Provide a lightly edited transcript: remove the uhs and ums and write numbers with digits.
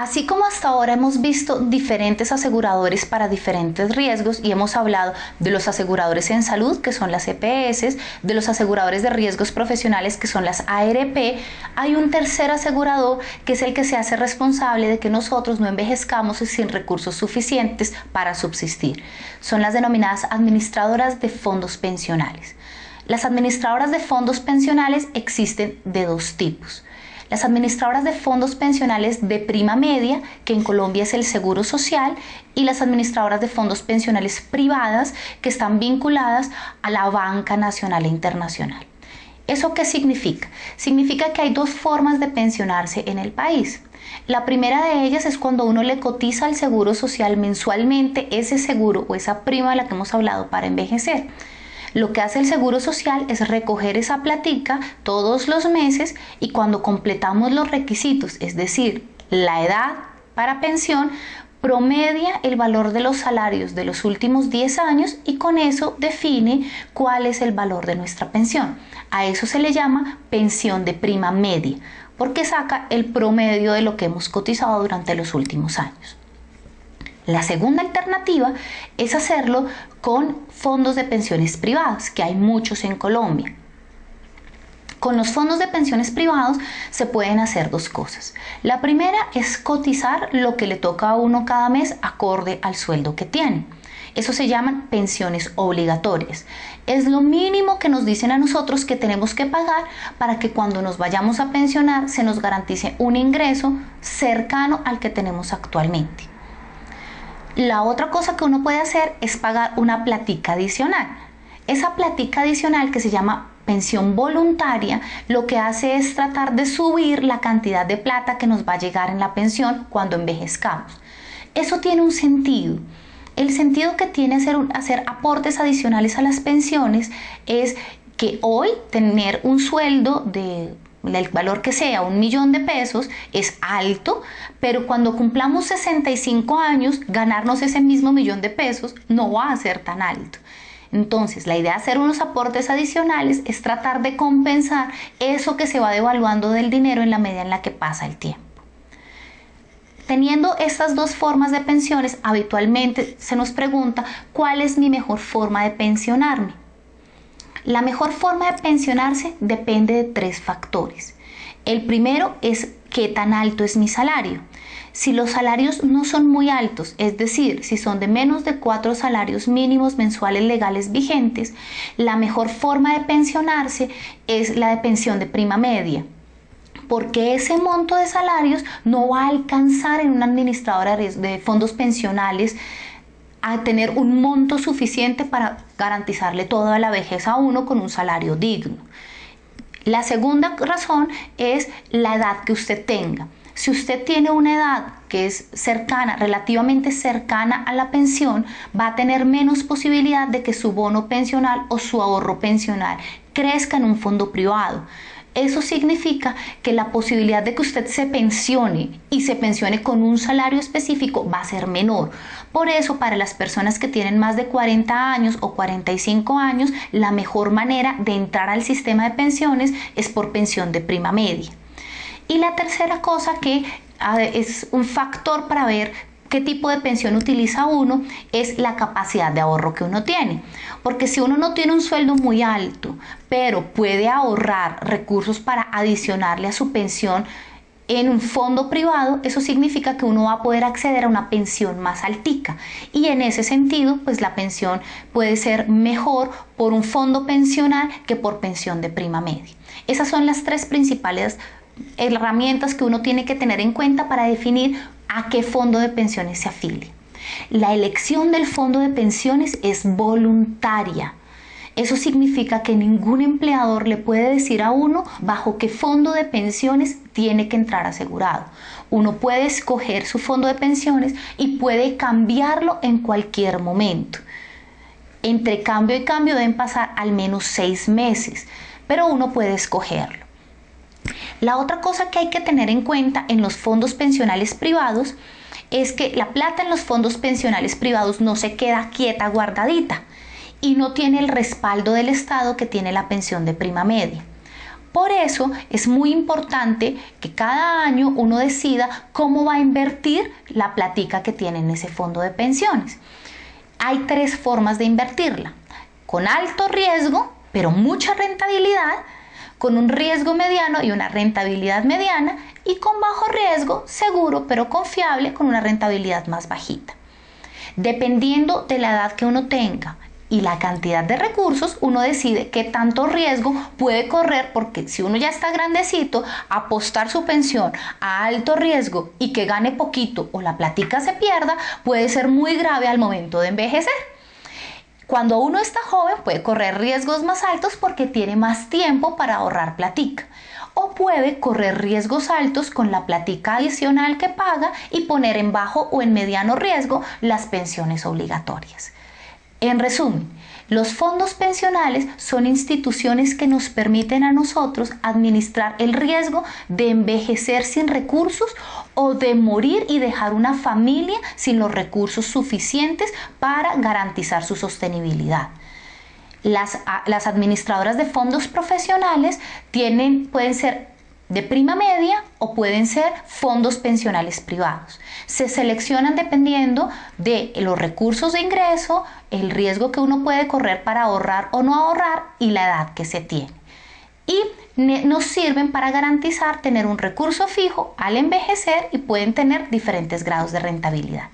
Así como hasta ahora hemos visto diferentes aseguradores para diferentes riesgos y hemos hablado de los aseguradores en salud, que son las EPS, de los aseguradores de riesgos profesionales, que son las ARP, hay un tercer asegurador que es el que se hace responsable de que nosotros no envejezcamos sin recursos suficientes para subsistir. Son las denominadas administradoras de fondos pensionales. Las administradoras de fondos pensionales existen de dos tipos. Las administradoras de fondos pensionales de prima media, que en Colombia es el Seguro Social, y las administradoras de fondos pensionales privadas, que están vinculadas a la banca nacional e internacional. ¿Eso qué significa? Significa que hay dos formas de pensionarse en el país. La primera de ellas es cuando uno le cotiza al Seguro Social mensualmente ese seguro o esa prima de la que hemos hablado para envejecer. Lo que hace el Seguro Social es recoger esa platica todos los meses y cuando completamos los requisitos, es decir, la edad para pensión, promedia el valor de los salarios de los últimos 10 años y con eso define cuál es el valor de nuestra pensión. A eso se le llama pensión de prima media, porque saca el promedio de lo que hemos cotizado durante los últimos años. La segunda alternativa es hacerlo con fondos de pensiones privados, que hay muchos en Colombia. Con los fondos de pensiones privados se pueden hacer dos cosas. La primera es cotizar lo que le toca a uno cada mes acorde al sueldo que tiene. Eso se llaman pensiones obligatorias. Es lo mínimo que nos dicen a nosotros que tenemos que pagar para que cuando nos vayamos a pensionar se nos garantice un ingreso cercano al que tenemos actualmente. La otra cosa que uno puede hacer es pagar una platica adicional. Esa platica adicional, que se llama pensión voluntaria, lo que hace es tratar de subir la cantidad de plata que nos va a llegar en la pensión cuando envejezcamos. Eso tiene un sentido. El sentido que tiene hacer aportes adicionales a las pensiones es que hoy tener un sueldo de el valor que sea, 1 millón de pesos, es alto, pero cuando cumplamos 65 años, ganarnos ese mismo 1 millón de pesos no va a ser tan alto. Entonces, la idea de hacer unos aportes adicionales es tratar de compensar eso que se va devaluando del dinero en la medida en la que pasa el tiempo. Teniendo estas dos formas de pensiones, habitualmente se nos pregunta ¿cuál es mi mejor forma de pensionarme? La mejor forma de pensionarse depende de 3 factores. El primero es qué tan alto es mi salario. Si los salarios no son muy altos, es decir, si son de menos de 4 salarios mínimos mensuales legales vigentes, la mejor forma de pensionarse es la de pensión de prima media, porque ese monto de salarios no va a alcanzar en una administradora de fondos pensionales a tener un monto suficiente para garantizarle toda la vejez a uno con un salario digno. La segunda razón es la edad que usted tenga. Si usted tiene una edad que es cercana, relativamente cercana a la pensión, va a tener menos posibilidad de que su bono pensional o su ahorro pensional crezca en un fondo privado. Eso significa que la posibilidad de que usted se pensione y se pensione con un salario específico va a ser menor. Por eso, para las personas que tienen más de 40 años o 45 años, la mejor manera de entrar al sistema de pensiones es por pensión de prima media. Y la tercera cosa que es un factor para ver qué tipo de pensión utiliza uno es la capacidad de ahorro que uno tiene. Porque si uno no tiene un sueldo muy alto, pero puede ahorrar recursos para adicionarle a su pensión en un fondo privado, eso significa que uno va a poder acceder a una pensión más altica. Y en ese sentido, pues la pensión puede ser mejor por un fondo pensional que por pensión de prima media. Esas son las 3 principales herramientas que uno tiene que tener en cuenta para definir a qué fondo de pensiones se afilie. La elección del fondo de pensiones es voluntaria. Eso significa que ningún empleador le puede decir a uno bajo qué fondo de pensiones tiene que entrar asegurado. Uno puede escoger su fondo de pensiones y puede cambiarlo en cualquier momento. Entre cambio y cambio deben pasar al menos 6 meses, pero uno puede escogerlo. La otra cosa que hay que tener en cuenta en los fondos pensionales privados es que la plata en los fondos pensionales privados no se queda quieta, guardadita, y no tiene el respaldo del Estado que tiene la pensión de prima media. Por eso es muy importante que cada año uno decida cómo va a invertir la platica que tiene en ese fondo de pensiones. Hay 3 formas de invertirla: con alto riesgo, pero mucha rentabilidad; con un riesgo mediano y una rentabilidad mediana; y con bajo riesgo, seguro pero confiable, con una rentabilidad más bajita. Dependiendo de la edad que uno tenga y la cantidad de recursos, uno decide qué tanto riesgo puede correr, porque si uno ya está grandecito, apostar su pensión a alto riesgo y que gane poquito o la platica se pierda puede ser muy grave al momento de envejecer. Cuando uno está joven puede correr riesgos más altos porque tiene más tiempo para ahorrar platica, o puede correr riesgos altos con la platica adicional que paga y poner en bajo o en mediano riesgo las pensiones obligatorias. En resumen, los fondos pensionales son instituciones que nos permiten a nosotros administrar el riesgo de envejecer sin recursos o de morir y dejar una familia sin los recursos suficientes para garantizar su sostenibilidad. Las administradoras de fondos profesionales pueden ser de prima media o pueden ser fondos pensionales privados. Se seleccionan dependiendo de los recursos de ingreso, el riesgo que uno puede correr para ahorrar o no ahorrar y la edad que se tiene. Y nos sirven para garantizar tener un recurso fijo al envejecer y pueden tener diferentes grados de rentabilidad.